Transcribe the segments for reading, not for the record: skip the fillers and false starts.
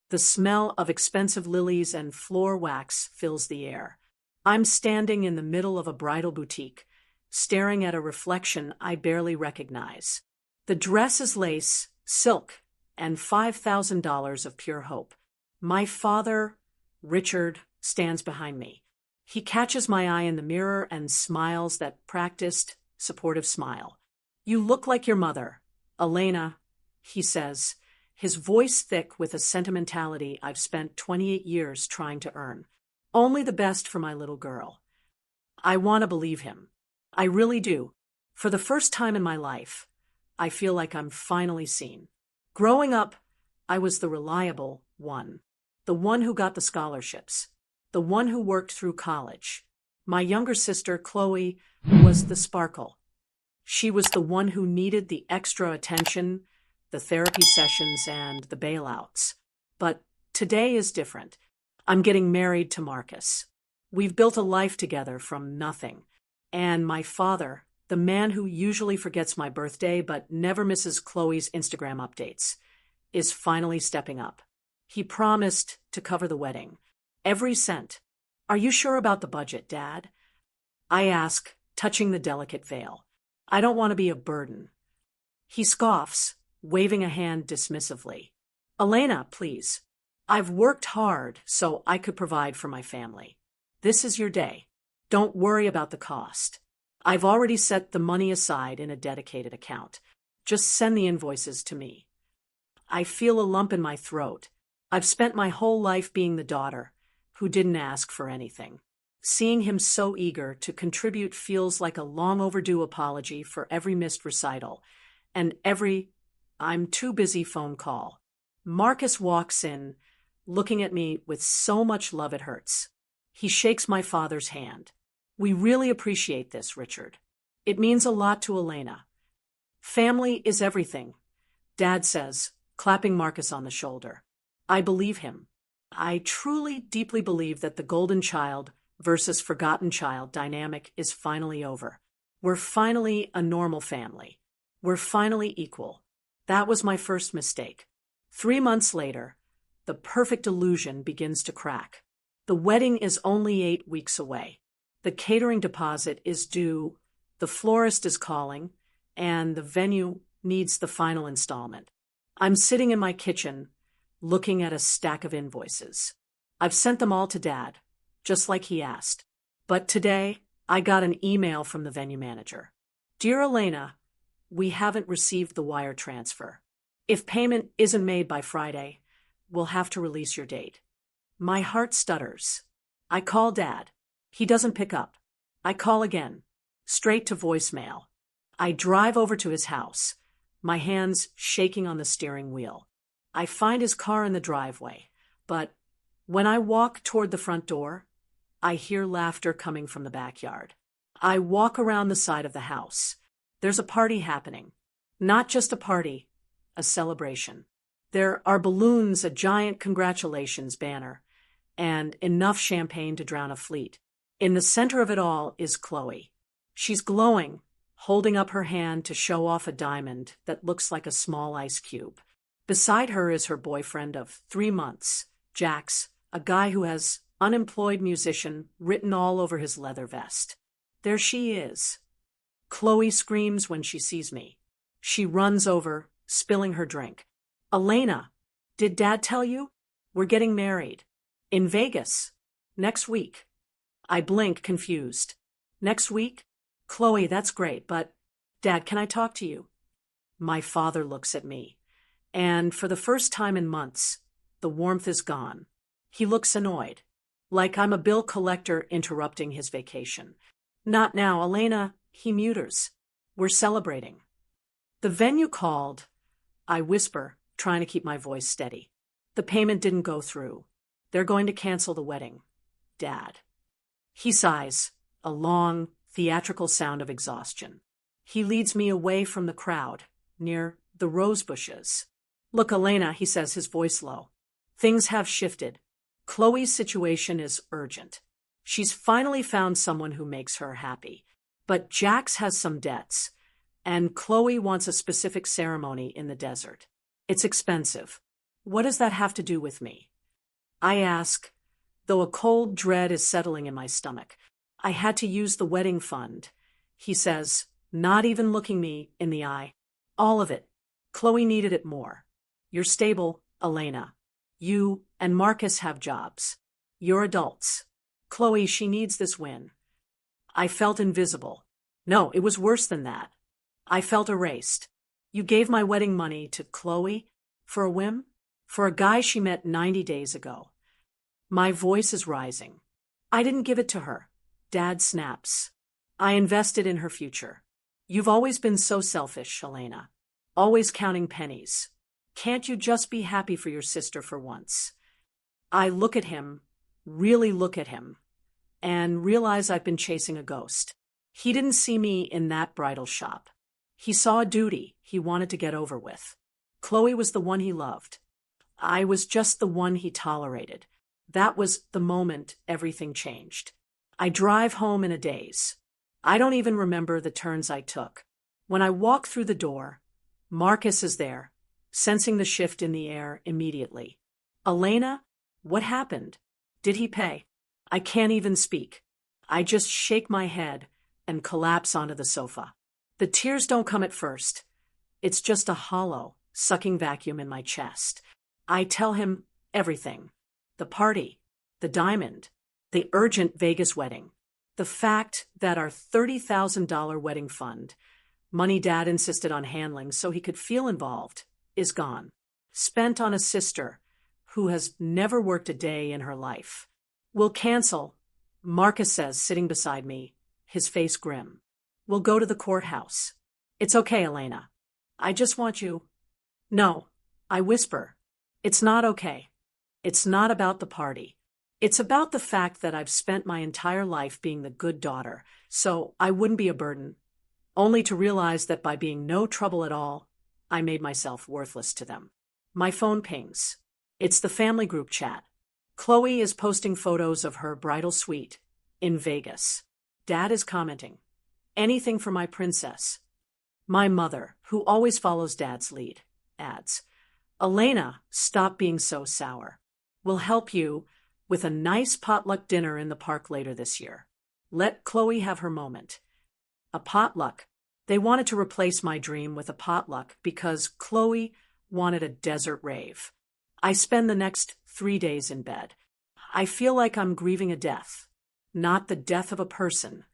The smell of expensive lilies and floor wax fills the air. I'm standing in the middle of a bridal boutique, staring at a reflection I barely recognize. The dress is lace, silk, and $5,000 of pure hope. My father, Richard, stands behind me. He catches my eye in the mirror and smiles that practiced, supportive smile. "You look like your mother, Elena," he says, his voice thick with a sentimentality I've spent 28 years trying to earn. "Only the best for my little girl." I want to believe him. I really do. For the first time in my life, I feel like I'm finally seen. Growing up, I was the reliable one, the one who got the scholarships, the one who worked through college. My younger sister, Chloe, was the sparkle. She was the one who needed the extra attention, the therapy sessions, and the bailouts. But today is different. I'm getting married to Marcus. We've built a life together from nothing. And my father, the man who usually forgets my birthday but never misses Chloe's Instagram updates, is finally stepping up. He promised to cover the wedding. Every cent. "Are you sure about the budget, Dad?" I ask, touching the delicate veil. "I don't want to be a burden." He scoffs, waving a hand dismissively. "Elena, please. I've worked hard so I could provide for my family. This is your day. Don't worry about the cost. I've already set the money aside in a dedicated account. Just send the invoices to me." I feel a lump in my throat. I've spent my whole life being the daughter who didn't ask for anything. Seeing him so eager to contribute feels like a long overdue apology for every missed recital and every "I'm too busy" phone call. Marcus walks in, looking at me with so much love it hurts. He shakes my father's hand. "We really appreciate this, Richard. It means a lot to Elena." "Family is everything," Dad says, clapping Marcus on the shoulder. I believe him. I truly, deeply believe that the golden child versus forgotten child dynamic is finally over. We're finally a normal family. We're finally equal. That was my first mistake. 3 months later, the perfect illusion begins to crack. The wedding is only 8 weeks away. The catering deposit is due, the florist is calling, and the venue needs the final installment. I'm sitting in my kitchen, looking at a stack of invoices. I've sent them all to Dad, just like he asked. But today, I got an email from the venue manager. "Dear Elena, we haven't received the wire transfer. If payment isn't made by Friday, we'll have to release your date." My heart stutters. I call Dad. He doesn't pick up. I call again, straight to voicemail. I drive over to his house, my hands shaking on the steering wheel. I find his car in the driveway, but when I walk toward the front door, I hear laughter coming from the backyard. I walk around the side of the house. There's a party happening. Not just a party, a celebration. There are balloons, a giant congratulations banner, and enough champagne to drown a fleet. In the center of it all is Chloe. She's glowing, holding up her hand to show off a diamond that looks like a small ice cube. Beside her is her boyfriend of 3 months, Jax, a guy who has "unemployed musician" written all over his leather vest. There she is. Chloe screams when she sees me. She runs over, spilling her drink. "Elena, did Dad tell you? We're getting married. In Vegas. Next week." I blink, confused. "Next week? Chloe, that's great, but Dad, can I talk to you?" My father looks at me, and for the first time in months, the warmth is gone. He looks annoyed, like I'm a bill collector interrupting his vacation. "Not now, Elena," he muters. "We're celebrating." The venue called. I whisper, trying to keep my voice steady. "The payment didn't go through. They're going to cancel the wedding. Dad." He sighs, a long, theatrical sound of exhaustion. He leads me away from the crowd, near the rose bushes. "Look, Elena," he says, his voice low. "Things have shifted. Chloe's situation is urgent. She's finally found someone who makes her happy. But Jax has some debts, and Chloe wants a specific ceremony in the desert. It's expensive. What does that have to do with me? I ask, though a cold dread is settling in my stomach. I had to use the wedding fund, he says, not even looking me in the eye. All of it. Chloe needed it more. You're stable, Elena. You and Marcus have jobs. You're adults. Chloe, she needs this win. I felt invisible. No, it was worse than that. I felt erased. You gave my wedding money to Chloe for a whim? For a guy she met 90 days ago. My voice is rising. I didn't give it to her. Dad snaps. I invested in her future. You've always been so selfish, Elena. Always counting pennies. Can't you just be happy for your sister for once? I look at him, really look at him, and realize I've been chasing a ghost. He didn't see me in that bridal shop. He saw a duty he wanted to get over with. Chloe was the one he loved. I was just the one he tolerated. That was the moment everything changed. I drive home in a daze. I don't even remember the turns I took. When I walk through the door, Marcus is there, sensing the shift in the air immediately. Elena, what happened? Did he pay? I can't even speak. I just shake my head and collapse onto the sofa. The tears don't come at first. It's just a hollow, sucking vacuum in my chest. I tell him everything. The party, the diamond, the urgent Vegas wedding, the fact that our $30,000 wedding fund, money Dad insisted on handling so he could feel involved, is gone. Spent on a sister who has never worked a day in her life. We'll cancel, Marcus says, sitting beside me, his face grim. We'll go to the courthouse. It's okay, Elena. I just want you. No, I whisper. It's not okay. It's not about the party. It's about the fact that I've spent my entire life being the good daughter, so I wouldn't be a burden, only to realize that by being no trouble at all, I made myself worthless to them. My phone pings. It's the family group chat. Chloe is posting photos of her bridal suite in Vegas. Dad is commenting, anything for my princess. My mother, who always follows Dad's lead, adds, Elena, stop being so sour. We'll help you with a nice potluck dinner in the park later this year. Let Chloe have her moment. A potluck. They wanted to replace my dream with a potluck because Chloe wanted a desert rave. I spend the next 3 days in bed. I feel like I'm grieving a death. Not the death of a person,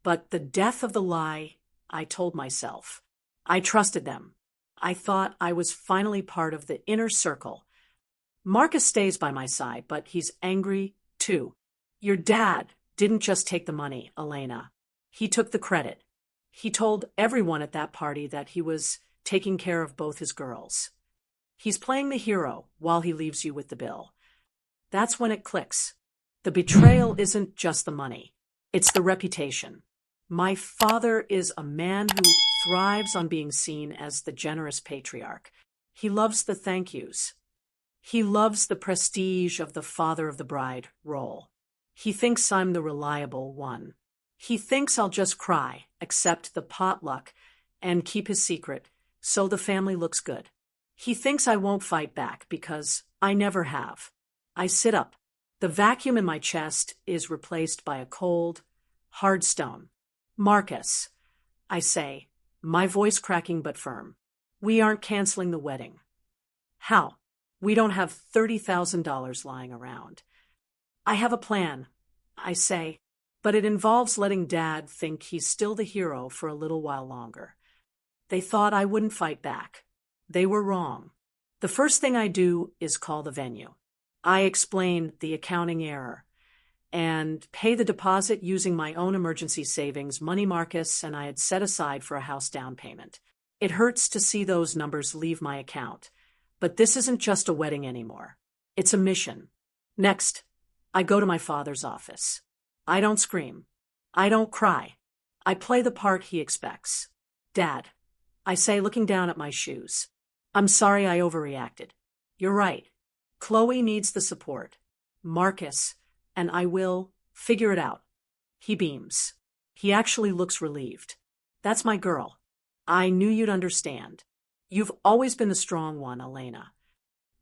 but the death of the lie I told myself. I trusted them. I thought I was finally part of the inner circle. Marcus stays by my side, but he's angry too. Your dad didn't just take the money, Elena. He took the credit. He told everyone at that party that he was taking care of both his girls. He's playing the hero while he leaves you with the bill. That's when it clicks. The betrayal isn't just the money. It's the reputation. My father is a man who thrives on being seen as the generous patriarch. He loves the thank yous. He loves the prestige of the father of the bride role. He thinks I'm the reliable one. He thinks I'll just cry, accept the potluck, and keep his secret, so the family looks good. He thinks I won't fight back because I never have. I sit up. The vacuum in my chest is replaced by a cold, hard stone. Marcus, I say, my voice cracking but firm. We aren't canceling the wedding. How? We don't have $30,000 lying around. I have a plan, I say, but it involves letting Dad think he's still the hero for a little while longer. They thought I wouldn't fight back. They were wrong. The first thing I do is call the venue. I explain the accounting error and pay the deposit using my own emergency savings, money Marcus and I had set aside for a house down payment. It hurts to see those numbers leave my account, but this isn't just a wedding anymore. It's a mission. Next, I go to my father's office. I don't scream. I don't cry. I play the part he expects. Dad, I say, looking down at my shoes. I'm sorry I overreacted. You're right. Chloe needs the support. Marcus, and I will figure it out. He beams. He actually looks relieved. That's my girl. I knew you'd understand. You've always been the strong one, Elena.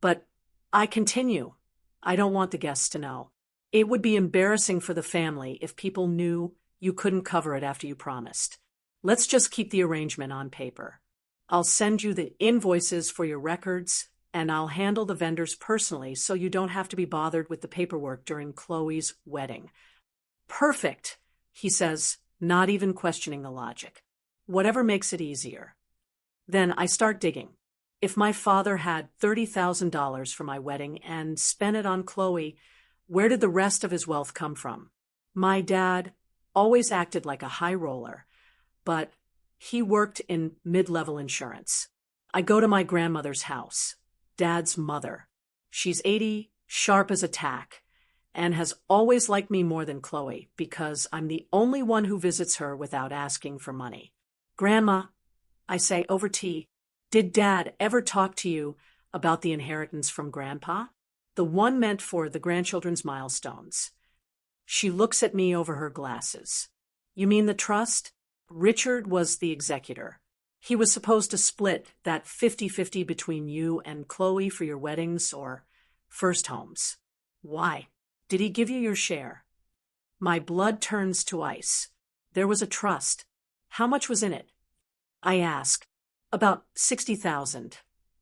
But I continue. I don't want the guests to know. It would be embarrassing for the family if people knew you couldn't cover it after you promised. Let's just keep the arrangement on paper. I'll send you the invoices for your records, and I'll handle the vendors personally so you don't have to be bothered with the paperwork during Chloe's wedding. Perfect, he says, not even questioning the logic. Whatever makes it easier. Then I start digging. If my father had $30,000 for my wedding and spent it on Chloe, where did the rest of his wealth come from? My dad always acted like a high roller, but he worked in mid-level insurance. I go to my grandmother's house, Dad's mother. She's 80, sharp as a tack, and has always liked me more than Chloe because I'm the only one who visits her without asking for money. Grandma, I say over tea, did Dad ever talk to you about the inheritance from Grandpa? The one meant for the grandchildren's milestones. She looks at me over her glasses. You mean the trust? Richard was the executor. He was supposed to split that 50-50 between you and Chloe for your weddings or first homes. Why? Did he give you your share? My blood turns to ice. There was a trust. How much was in it? I ask. About 60,000.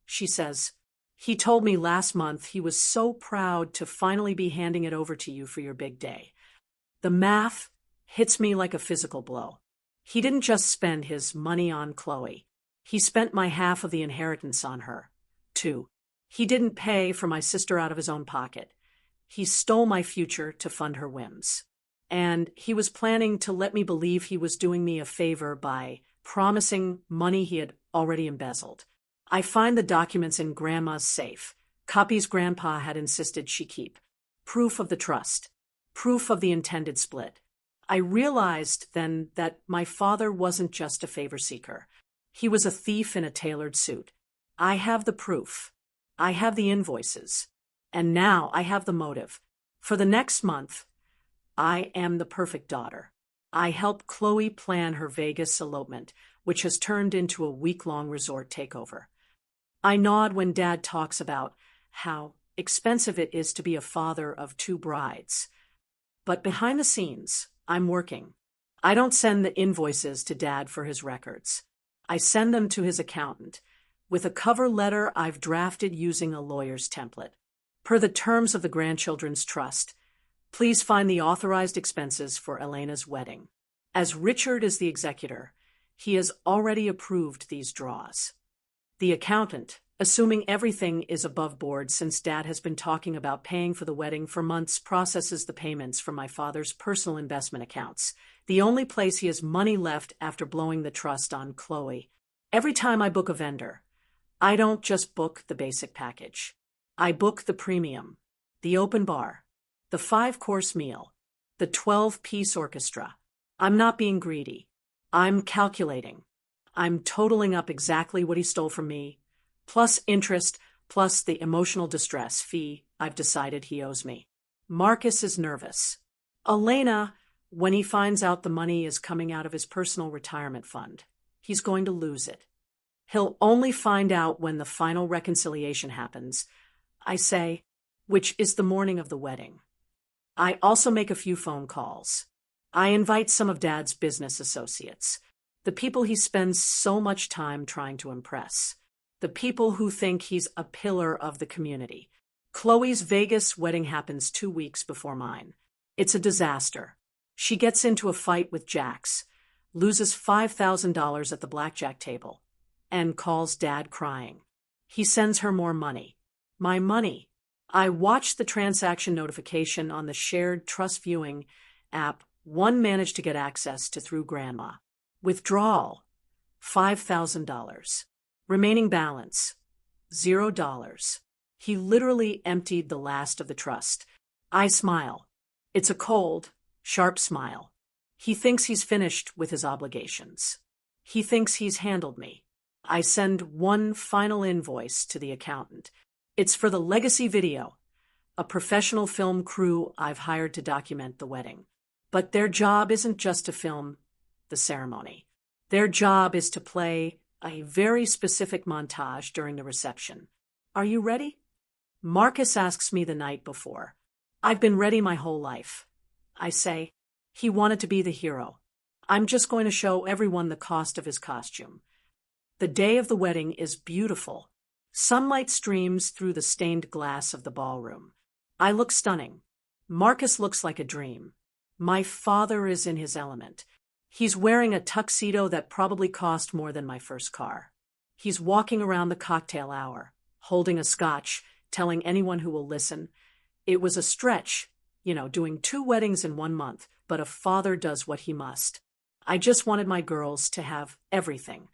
She says, he told me last month he was so proud to finally be handing it over to you for your big day. The math hits me like a physical blow. He didn't just spend his money on Chloe. He spent my half of the inheritance on her, too. He didn't pay for my sister out of his own pocket. He stole my future to fund her whims. And he was planning to let me believe he was doing me a favor by promising money he had already embezzled. I find the documents in Grandma's safe, copies Grandpa had insisted she keep, proof of the trust, proof of the intended split. I realized then that my father wasn't just a favor seeker. He was a thief in a tailored suit. I have the proof. I have the invoices. And now I have the motive. For the next month, I am the perfect daughter. I help Chloe plan her Vegas elopement, which has turned into a week-long resort takeover. I nod when Dad talks about how expensive it is to be a father of two brides. But behind the scenes, I'm working. I don't send the invoices to Dad for his records. I send them to his accountant, with a cover letter I've drafted using a lawyer's template. Per the terms of the grandchildren's trust, please find the authorized expenses for Elena's wedding. As Richard is the executor, he has already approved these draws. The accountant, assuming everything is above board since Dad has been talking about paying for the wedding for months, processes the payments from my father's personal investment accounts, the only place he has money left after blowing the trust on Chloe. Every time I book a vendor, I don't just book the basic package. I book the premium, the open bar, the 5-course meal, the 12-piece orchestra. I'm not being greedy. I'm calculating. I'm totaling up exactly what he stole from me, plus interest, plus the emotional distress fee I've decided he owes me. Marcus is nervous. Elena, when he finds out the money is coming out of his personal retirement fund, he's going to lose it. He'll only find out when the final reconciliation happens, I say, which is the morning of the wedding. I also make a few phone calls. I invite some of Dad's business associates, the people he spends so much time trying to impress, the people who think he's a pillar of the community. Chloe's Vegas wedding happens 2 weeks before mine. It's a disaster. She gets into a fight with Jax, loses $5,000 at the blackjack table, and calls Dad crying. He sends her more money. My money. I watch the transaction notification on the shared trust viewing app one managed to get access to through Grandma. Withdrawal, $5,000. Remaining balance, $0. He literally emptied the last of the trust. I smile. It's a cold, sharp smile. He thinks he's finished with his obligations. He thinks he's handled me. I send one final invoice to the accountant. It's for the legacy video, a professional film crew I've hired to document the wedding. But their job isn't just to film the ceremony. Their job is to play a very specific montage during the reception. Are you ready? Marcus asks me the night before. I've been ready my whole life. I say, he wanted to be the hero. I'm just going to show everyone the cost of his costume. The day of the wedding is beautiful. Sunlight streams through the stained glass of the ballroom. I look stunning. Marcus looks like a dream. My father is in his element. He's wearing a tuxedo that probably cost more than my first car. He's walking around the cocktail hour, holding a scotch, telling anyone who will listen. It was a stretch, doing 2 weddings in 1 month, but a father does what he must. I just wanted my girls to have everything.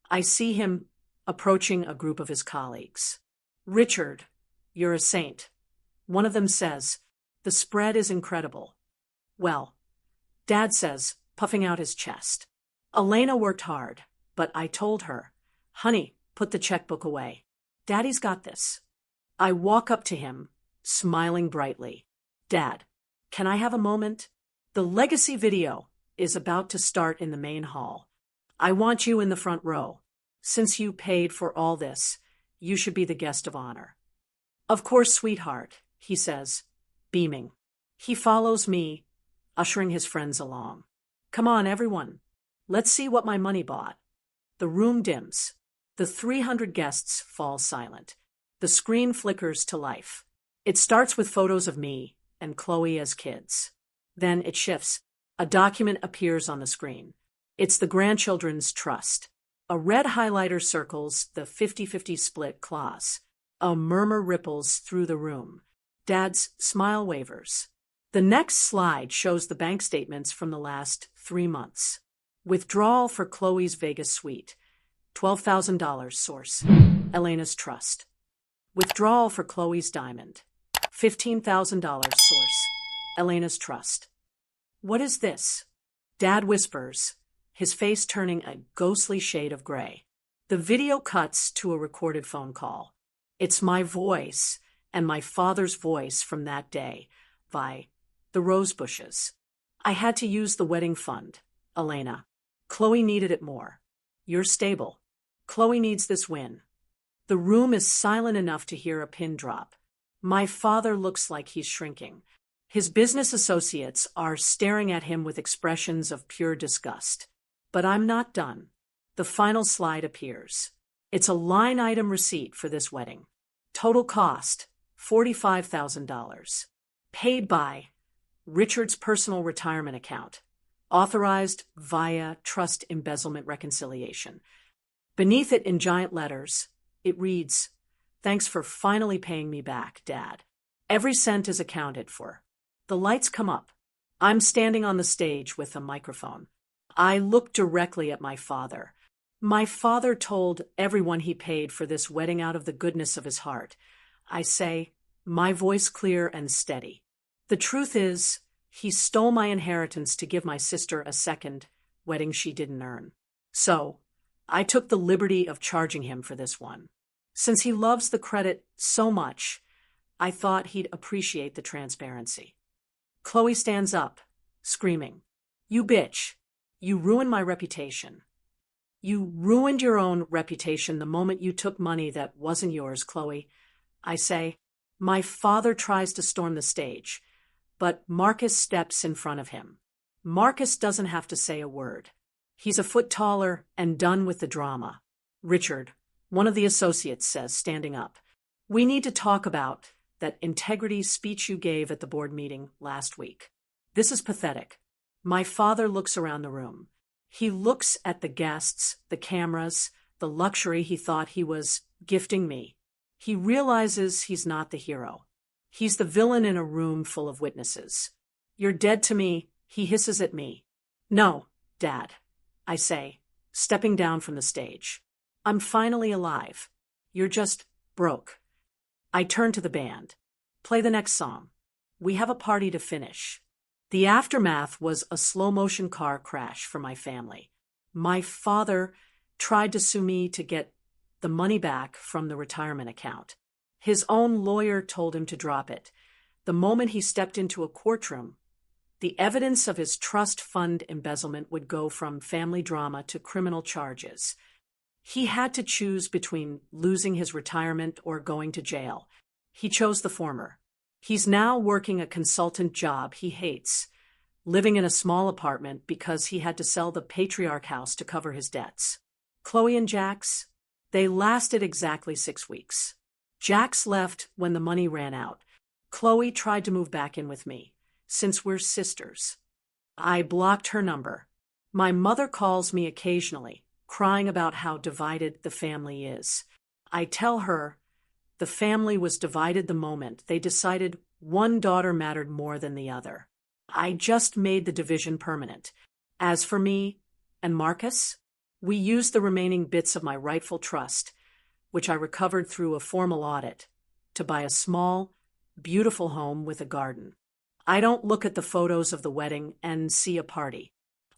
I see him approaching a group of his colleagues. Richard, you're a saint. One of them says, the spread is incredible. Well, Dad says, puffing out his chest. Elena worked hard, but I told her, honey, put the checkbook away. Daddy's got this. I walk up to him, smiling brightly. Dad, can I have a moment? The legacy video is about to start in the main hall. I want you in the front row. Since you paid for all this, you should be the guest of honor. Of course, sweetheart, he says, beaming. He follows me, ushering his friends along. Come on, everyone. Let's see what my money bought. The room dims. The 300 guests fall silent. The screen flickers to life. It starts with photos of me and Chloe as kids. Then it shifts. A document appears on the screen. It's the grandchildren's trust. A red highlighter circles the 50-50 split clause. A murmur ripples through the room. Dad's smile wavers. The next slide shows the bank statements from the last 3 months. Withdrawal for Chloe's Vegas suite. $12,000 source. Elena's trust. Withdrawal for Chloe's diamond. $15,000 source. Elena's trust. What is this? Dad whispers, his face turning a ghostly shade of gray. The video cuts to a recorded phone call. It's my voice and my father's voice from that day, by the rose bushes. I had to use the wedding fund, Elena. Chloe needed it more. You're stable. Chloe needs this win. The room is silent enough to hear a pin drop. My father looks like he's shrinking. His business associates are staring at him with expressions of pure disgust. But I'm not done. The final slide appears. It's a line item receipt for this wedding. Total cost, $45,000. Paid by Richard's personal retirement account. Authorized via trust embezzlement reconciliation. Beneath it in giant letters, it reads, "Thanks for finally paying me back, Dad. Every cent is accounted for." The lights come up. I'm standing on the stage with a microphone. I look directly at my father. My father told everyone he paid for this wedding out of the goodness of his heart. I say, my voice clear and steady. The truth is, he stole my inheritance to give my sister a second wedding she didn't earn. So, I took the liberty of charging him for this one. Since he loves the credit so much, I thought he'd appreciate the transparency. Chloe stands up, screaming, "You bitch! You ruined my reputation." "You ruined your own reputation the moment you took money that wasn't yours, Chloe." I say. My father tries to storm the stage, but Marcus steps in front of him. Marcus doesn't have to say a word. He's a foot taller and done with the drama. "Richard," one of the associates says, standing up, "we need to talk about that integrity speech you gave at the board meeting last week. This is pathetic." My father looks around the room. He looks at the guests, the cameras, the luxury he thought he was gifting me. He realizes he's not the hero. He's the villain in a room full of witnesses. "You're dead to me," he hisses at me. "No, Dad," I say, stepping down from the stage. "I'm finally alive. You're just broke." I turn to the band. "Play the next song. We have a party to finish." The aftermath was a slow-motion car crash for my family. My father tried to sue me to get the money back from the retirement account. His own lawyer told him to drop it. The moment he stepped into a courtroom, the evidence of his trust fund embezzlement would go from family drama to criminal charges. He had to choose between losing his retirement or going to jail. He chose the former. He's now working a consultant job he hates, living in a small apartment because he had to sell the patriarch house to cover his debts. Chloe and Jax, they lasted exactly 6 weeks. Jax left when the money ran out. Chloe tried to move back in with me, since we're sisters. I blocked her number. My mother calls me occasionally, crying about how divided the family is. I tell her the family was divided the moment they decided one daughter mattered more than the other. I just made the division permanent. As for me and Marcus, we used the remaining bits of my rightful trust, which I recovered through a formal audit, to buy a small, beautiful home with a garden. I don't look at the photos of the wedding and see a party.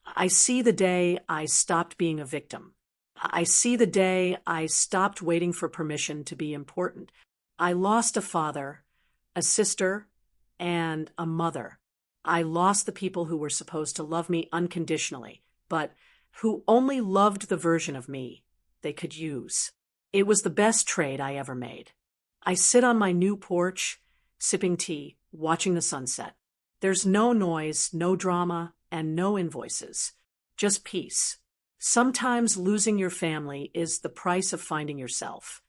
I see the day I stopped being a victim. I see the day I stopped waiting for permission to be important. I lost a father, a sister, and a mother. I lost the people who were supposed to love me unconditionally, but who only loved the version of me they could use. It was the best trade I ever made. I sit on my new porch, sipping tea, watching the sunset. There's no noise, no drama, and no invoices. Just peace. Sometimes losing your family is the price of finding yourself.